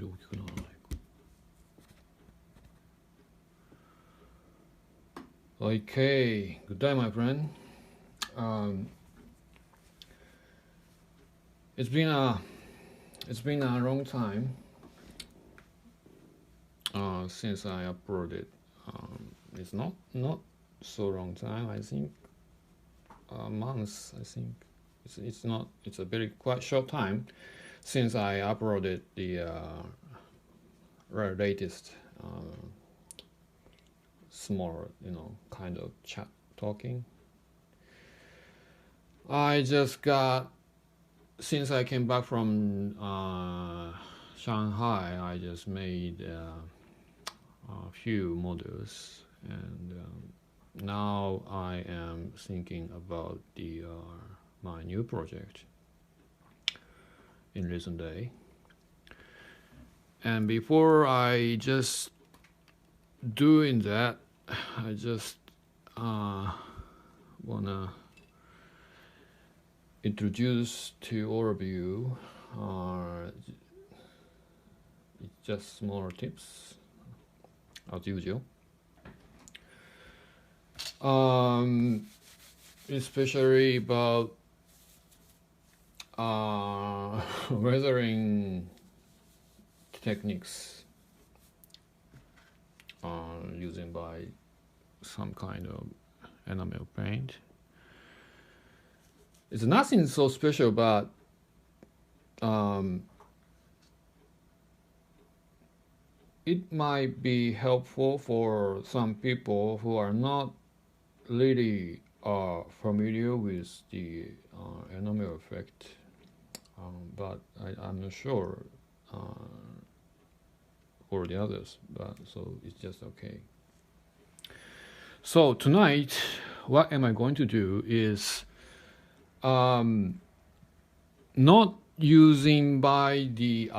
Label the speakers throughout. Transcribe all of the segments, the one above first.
Speaker 1: 上大きくならないか。Okay, good day, my friend. It's been a long time since I uploaded. It's not so long time. I think months. I think it's not. It's a very quite short time since I uploaded the latest small, kind of chat talking. I just got, since I came back from Shanghai, I just made a few models, and now I am thinking about the my new project in recent day. And before I just doing that, I just wanna introduce to all of you just small tips as usual, especially about weathering techniques using by some kind of enamel paint. It's nothing so special, but it might be helpful for some people who are not really familiar with the enamel effect, but I'm not sure for the others, but so it's just okay. So tonight, what am I going to do is not using by the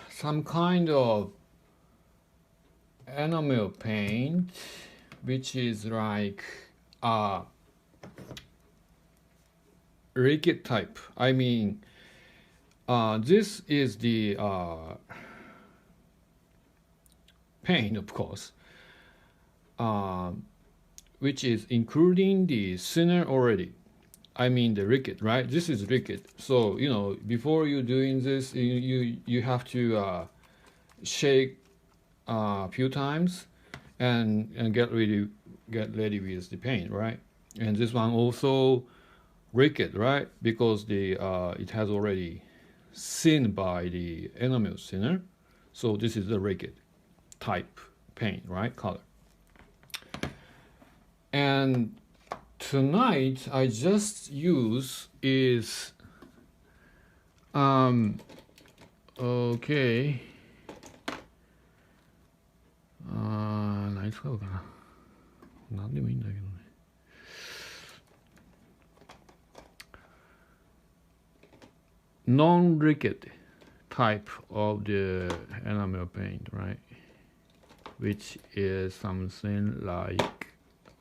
Speaker 1: some kind of enamel paint, which is like liquid type. I mean, this is the paint, of course, which is including the thinner already. I mean the liquid, right? This is liquid. So before you doing this, you have to shake a few times and get ready with the paint, right? And this one also liquid, right? Because the it has already thinned by the enamel thinner. So this is the liquid type paint, right? Color. And tonight I just use is okay. 何使うかな。何でもいいんだけどね。Non-liquid type of the enamel paint, right? Which is something like,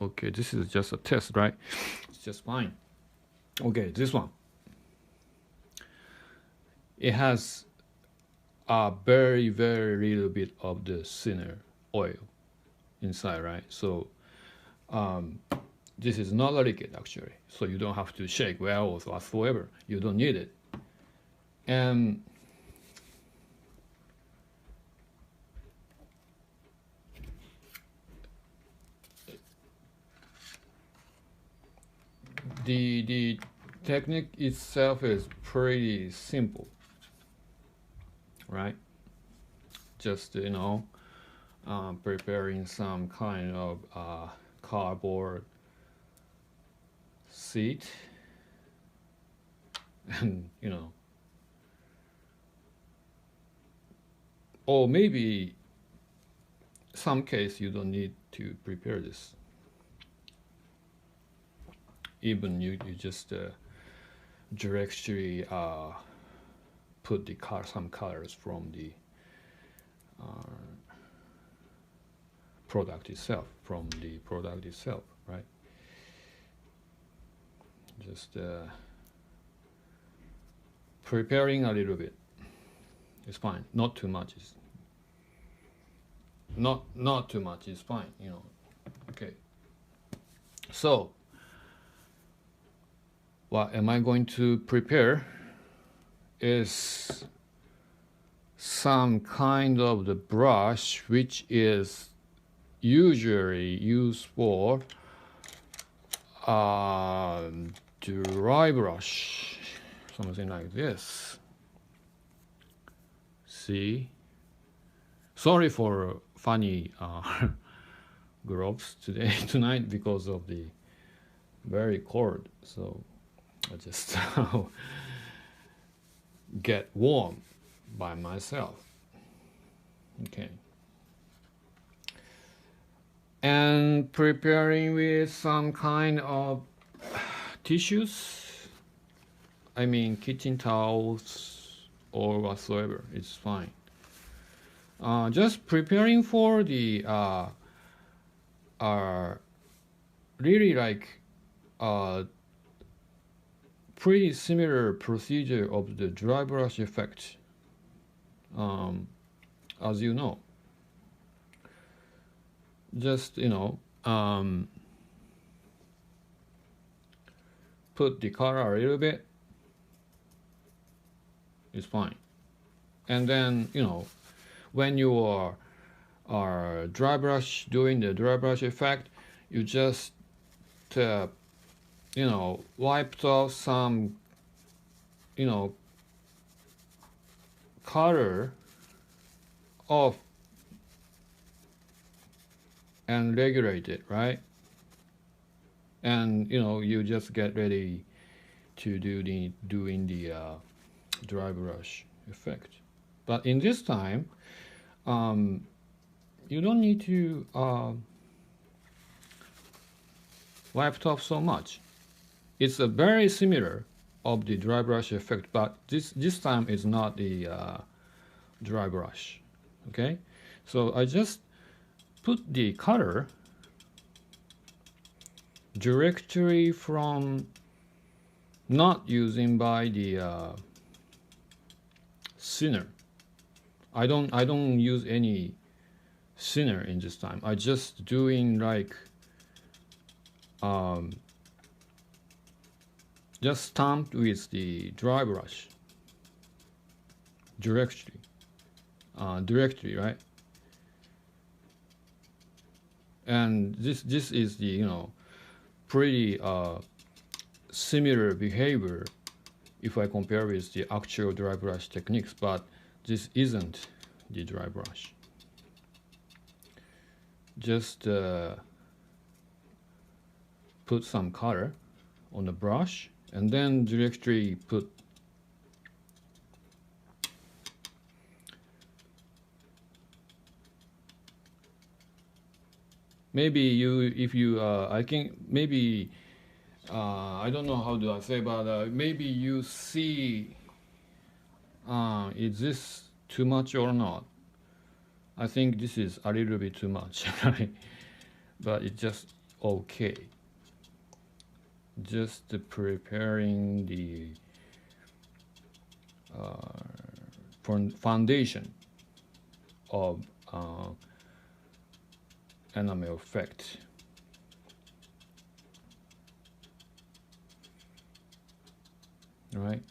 Speaker 1: okay, this is just a test, right? It's just fine. Okay, this one. It has a very, very little bit of the thinner oil inside, right? So this is not a liquid actually. So you don't have to shake well or whatsoever. You don't need it. And the technique itself is pretty simple, right? Just preparing some kind of cardboard sheet, and or maybe some case you don't need to prepare this. Even you just directly put the some colors from the product itself, right? Just preparing a little bit, It's fine. Not too much. It's not too much. It's fine. You know. Okay. So, what am I going to prepare? Is some kind of the brush which is usually used for dry brush, something like this. See, sorry for funny gloves tonight because of the very cold, so I just get warm by myself. Okay. And preparing with some kind of tissues, I mean kitchen towels or whatsoever, it's fine. Just preparing for the really like pretty similar procedure of the dry brush effect, as you know. Just, you know, put the color a little bit, it's fine. And then, you know, when you are dry brush, doing the dry brush effect, you just you know, wiped off some, you know, color off and regulate it, right? And, you know, you just get ready to doing the dry brush effect. But in this time, you don't need to wipe off so much. It's a very similar of the dry brush effect, but this time is not the dry brush. Okay, so I just put the color directly from, not using by the thinner. I don't use any thinner in this time. I just doing like just stamped with the dry brush directly, right? And this is the, you know, pretty similar behavior if I compare with the actual dry brush techniques, but this isn't the dry brush. Just put some color on the brush and then directly put maybe if you I think maybe I don't know how do I say, but maybe you see is this too much or not. I think this is a little bit too much, right? But it's just okay. Just preparing the foundation of enamel effect. Right?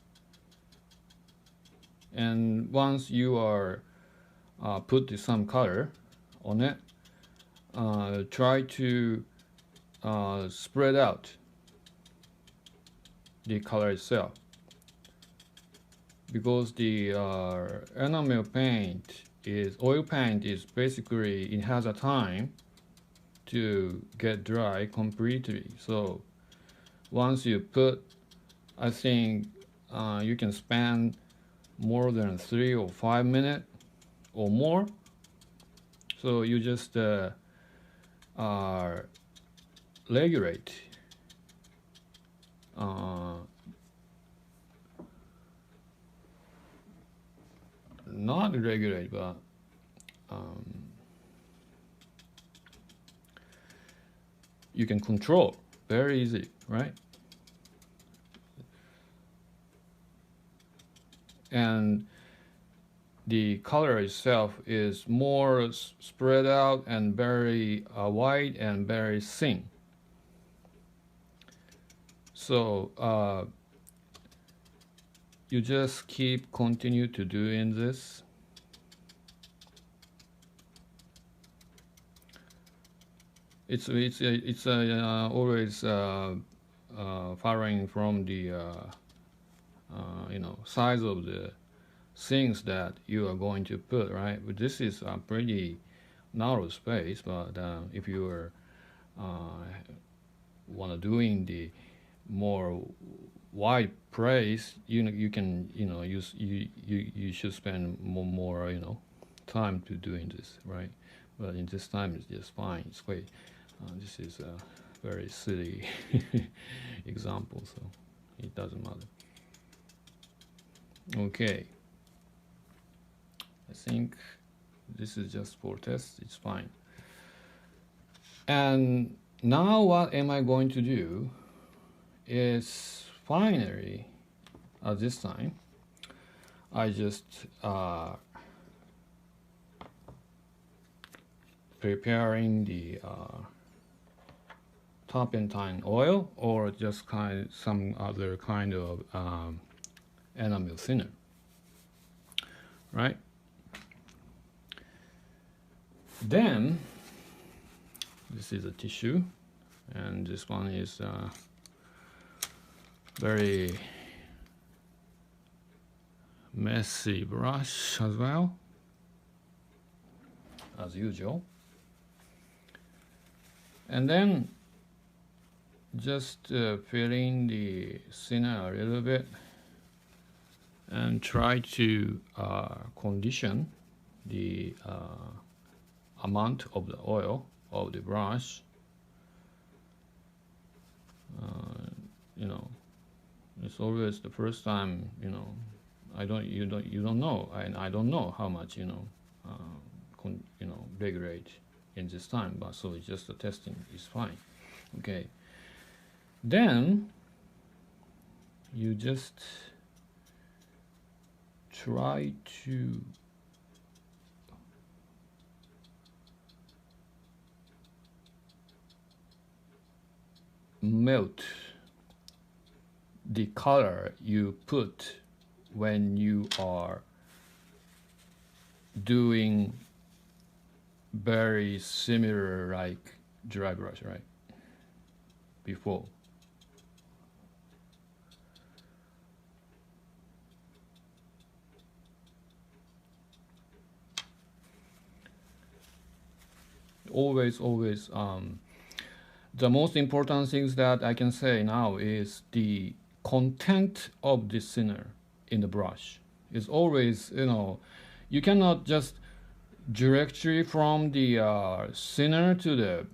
Speaker 1: And once you are put some color on it, try to spread out the color itself, because the enamel paint is oil paint is basically, it has a time to get dry completely. So once you put, I think you can spend more than 3 or 5 minutes or more. So you just regulate not regulate, but you can control very easily, right? And the color itself is more spread out and very wide and very thin. So you just continue to doing this. It's always following from the size of the things that you are going to put, right? But this is a pretty narrow space, but if you are want to doing the more wide place, you can use you should spend more time to doing this, right? But in this time it's just fine. It's great. This is a very silly example, so it doesn't matter. Okay, I think this is just for test. It's fine. And now what am I going to do is finally at this time I just preparing the turpentine oil or just some other kind of enamel thinner, right? Then this is a tissue, and this one is very messy brush as well, as usual. And then just fill in the thinner a little bit and try to condition the amount of the oil of the brush. It's always the first time, you don't know, and I don't know how much regulate in this time, but so it's just the testing is fine. Okay, then you just try to melt the color you put when you are doing very similar like dry brush, right? Before. Always the most important things that I can say now is the content of the thinner in the brush. It's always, you cannot just directly from the thinner to the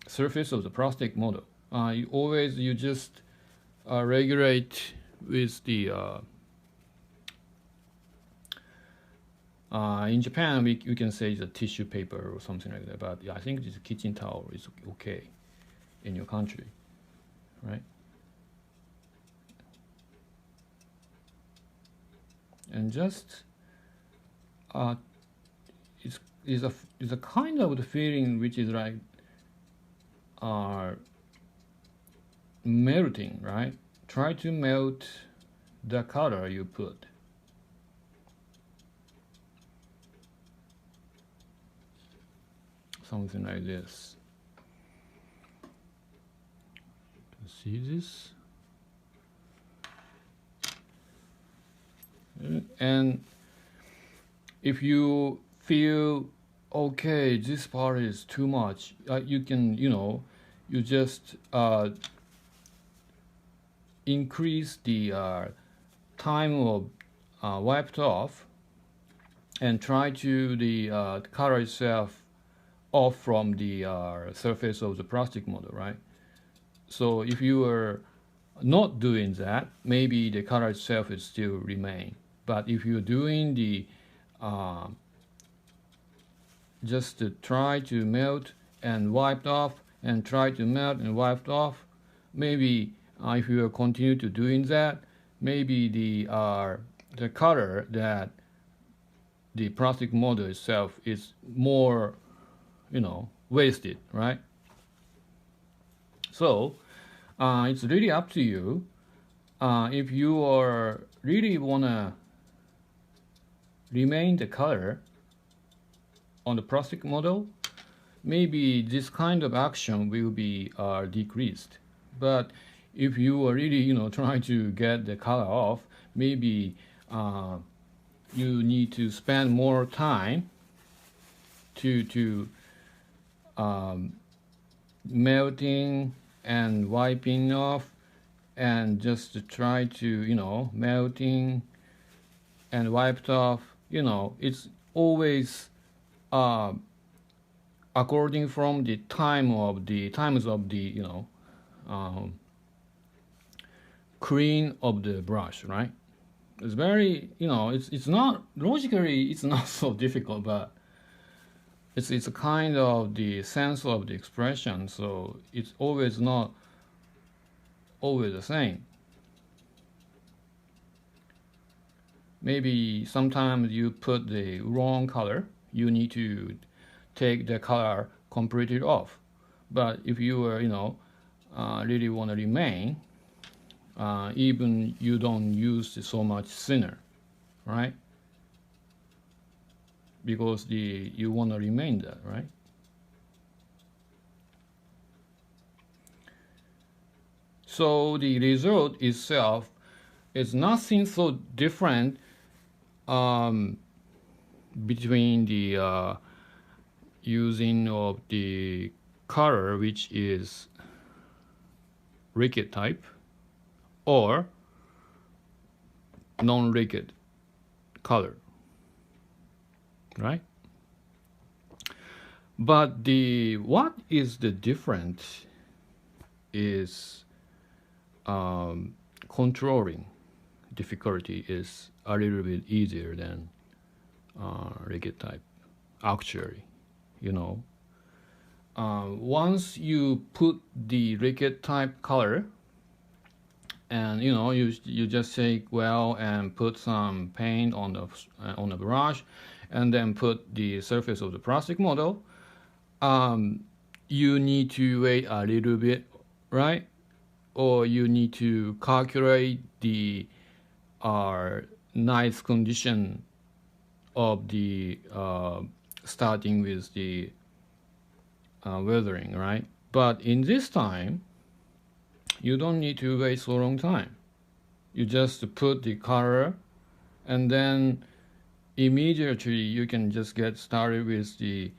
Speaker 1: surface of the plastic model. You just regulate with the in Japan we can say the tissue paper or something like that, but I think this kitchen towel is okay in your country, right? And just is a kind of the feeling which is like melting, right? Try to melt the color you put. Something like this. See this? And if you feel okay, this part is too much, you can, you just increase the time of wiped off and try to the color itself off from the surface of the plastic model, right? So if you are not doing that, maybe the color itself is still remain. But if you're doing the just to try to melt and wiped off and try to melt and wiped off, maybe if you continue to doing that, maybe the color that the plastic model itself is more, wasted, right? So it's really up to you. If you are really wanna remain the color on the plastic model, maybe this kind of action will be decreased. But if you are really, trying to get the color off, maybe you need to spend more time to melting and wiping off, and just to try to, melting and wiped off. It's always according from the times of the clean of the brush, right? It's very, it's not logically, it's not so difficult, but it's a kind of the sense of the expression, so it's always not always the same. Maybe sometimes you put the wrong color, you need to take the color completely off. But if you are, really want to remain, even you don't use so much thinner, right? Because you want to remain that, right? So the result itself is nothing so different between the using of the color which is liquid type or non-liquid color, right? But what is the difference is controlling difficulty is a little bit easier than liquid type, actually. Once you put the liquid type color, and you just take well and put some paint on the brush, and then put the surface of the plastic model, you need to wait a little bit, right? Or you need to calculate the nice condition of the starting with the weathering, right? But in this time, you don't need to wait so long time. You just put the color, and then immediately you can just get started with the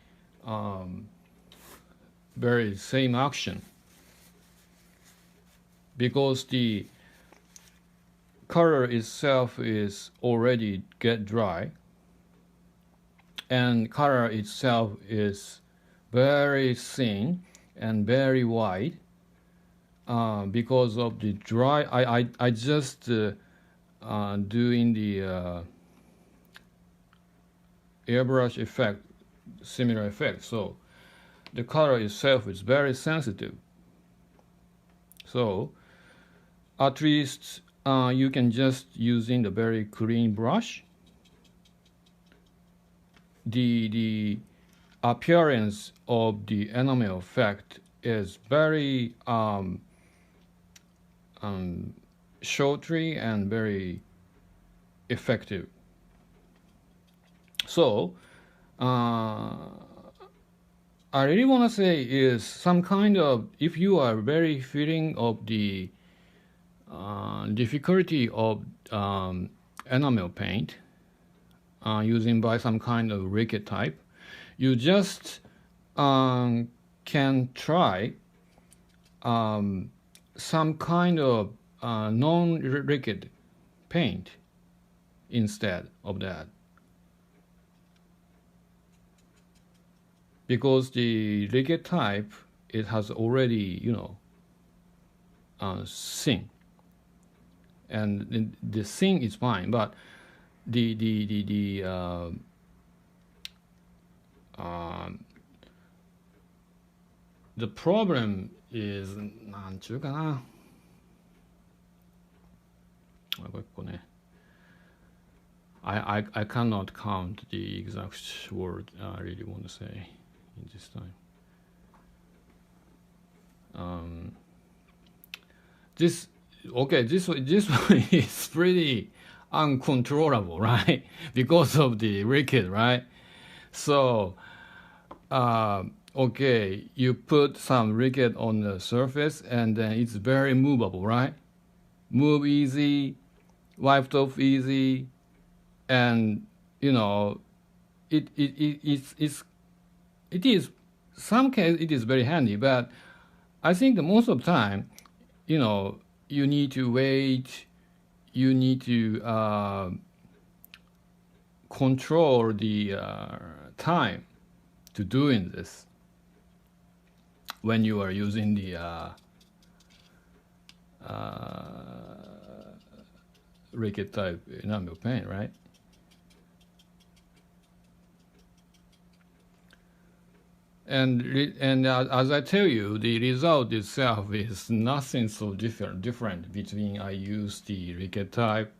Speaker 1: very same action, because the color itself is already get dry, and color itself is very thin and very wide because of the dry. I just doing the airbrush effect, similar effect. So the color itself is very sensitive. So at least you can just using the very clean brush. The appearance of the enamel effect is very shortly and very effective. So I really want to say is some kind of, if you are very feeling of the difficulty of enamel paint using by some kind of liquid type, you just can try some kind of non-liquid paint instead of that, because the liquid type, it has already thin, and the thin is fine, but the problem is なんちゅうかな、これね、I cannot count the exact word I really want to say in this time. This one is pretty uncontrollable, right? Because of the liquid, right? So, okay, you put some liquid on the surface and then it's very movable, right? Move easy, wiped off easy, and you know, it is some case it is very handy, but I think that most of the time, you know, you need to wait, you need to control the time to doing this when you are using the liquid type enamel paint, right? And as I tell you, the result itself is nothing so different between I use the liquid type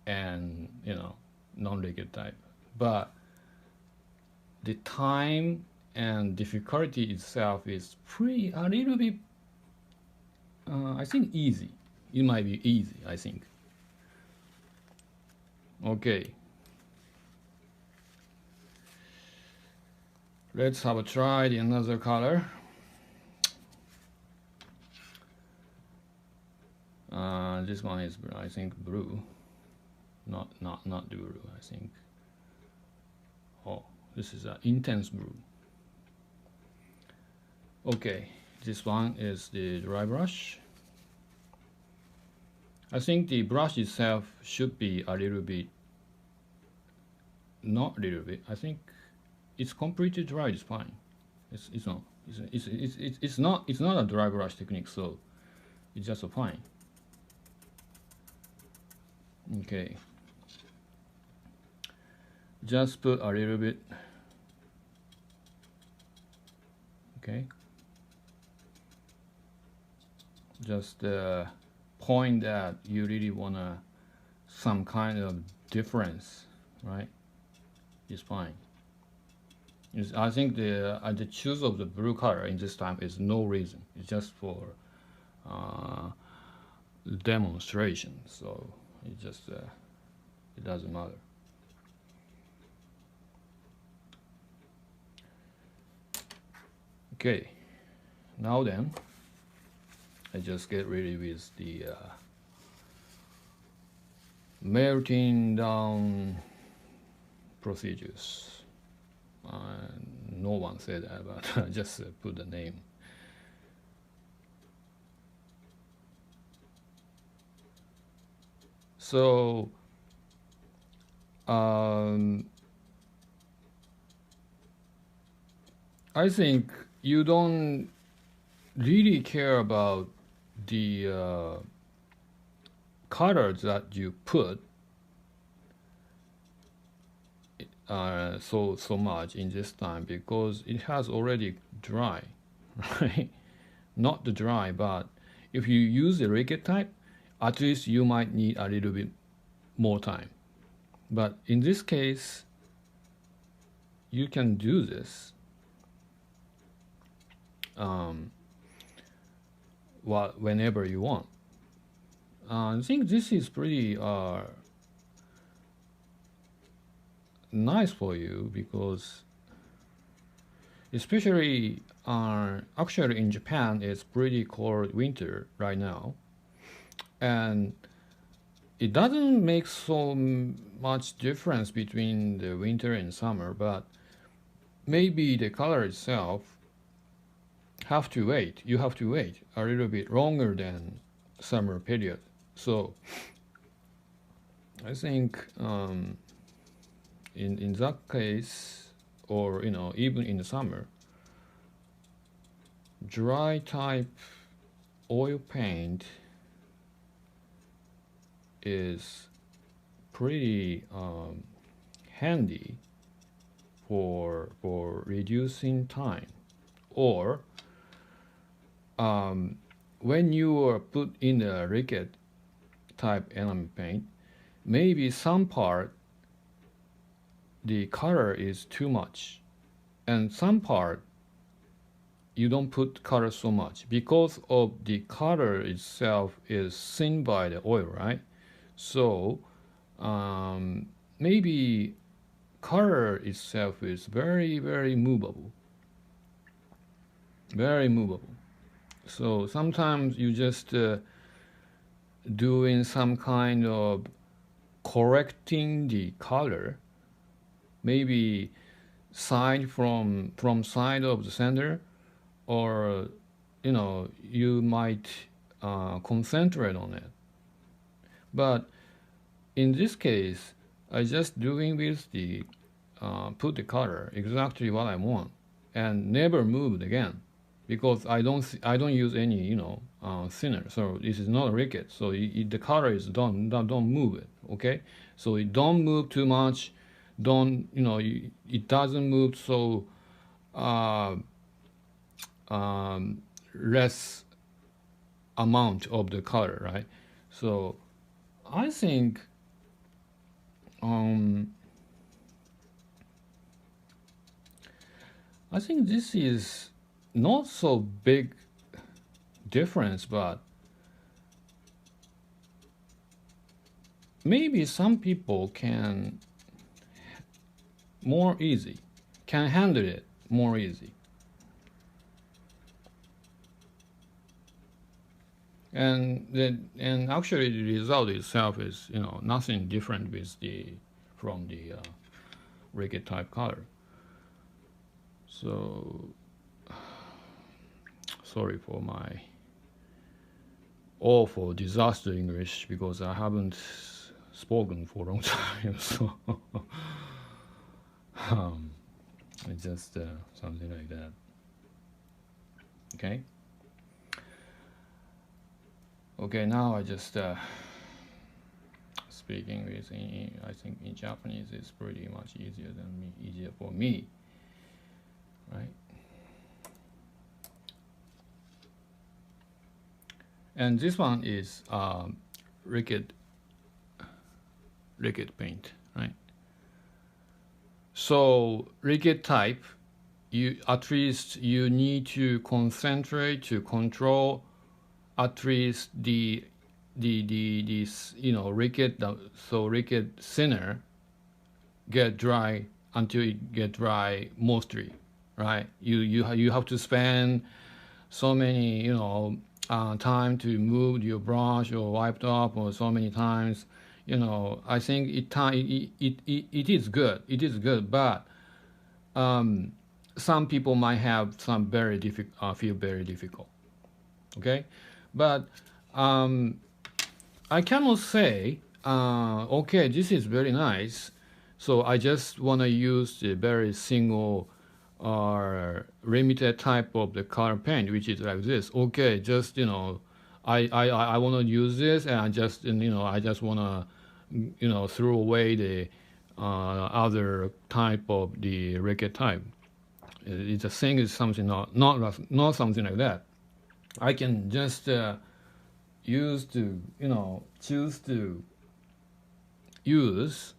Speaker 1: and non-liquid type, but the time and difficulty itself is a little bit I think easy. It might be easy, I think. Okay. Let's have a try another color. This one is, I think, blue. Not blue, I think. Oh, this is an intense blue. Okay, this one is the dry brush. I think the brush itself should be a little bit, not a little bit, I think it's completely dry, it's fine. It's not a dry brush technique, so it's just fine. Okay, just put a little bit. Okay, just point that you really wanna some kind of difference, right? It's fine. I think the choose of the blue color in this time is no reason. It's just for demonstration. So it just it doesn't matter. Okay, now then, I just get ready with the melting down procedures. No one said that, but I just put the name. So I think you don't really care about the colors that you put so much in this time, because it has already dry, right? Not the dry, but if you use the liquid type, at least you might need a little bit more time. But in this case, you can do this whenever you want. I think this is pretty nice for you, because especially actually in Japan it's pretty cold winter right now, and it doesn't make so much difference between the winter and summer, but maybe the color itself you have to wait a little bit longer than summer period. So I think in that case, or even in the summer, dry type oil paint is pretty handy for reducing time, or when you are put in a liquid type enamel paint, maybe some part the color is too much, and some part you don't put color so much because of the color itself is seen by the oil, right? So maybe color itself is very, very movable, very movable. So sometimes you just doing some kind of correcting the color, maybe side from side of the center, or you might concentrate on it. But in this case, I just doing with the put the color exactly what I want and never moved again, because I don't use any thinner. So this is not Ricket. So the color is don't move it. Okay, so it don't move too much. Don't it doesn't move so less amount of the color, right? So I think this is not so big difference, but maybe some people can handle it more easy. And actually the result itself is nothing different from the Ricket type color. So sorry for my awful disaster English, because I haven't spoken for a long time. So it's just something like that. Okay, now I just speak English. I think in Japanese is pretty much easier for me, right? And this one is Ricket paint, right? So Ricket type, at least you need to concentrate to control at least the Ricket, so Ricket thinner get dry until it get dry mostly, right? You have to spend so many time to move your brush or wiped up or so many times. I think it is good. It is good, but some people might have some very feel very difficult. Okay, but I cannot say okay, this is very nice, so I just want to use the very single or limited type of the color paint, which is like this. Okay, just I want to use this, and I just want to throw away the other type of the Ricket type. It's a thing is something not something like that. I can just choose to use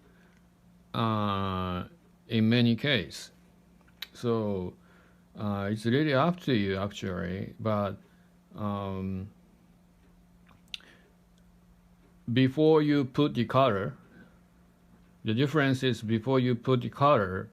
Speaker 1: in many cases. So it's really up to you actually, but before you put the color, the difference is before you put the color,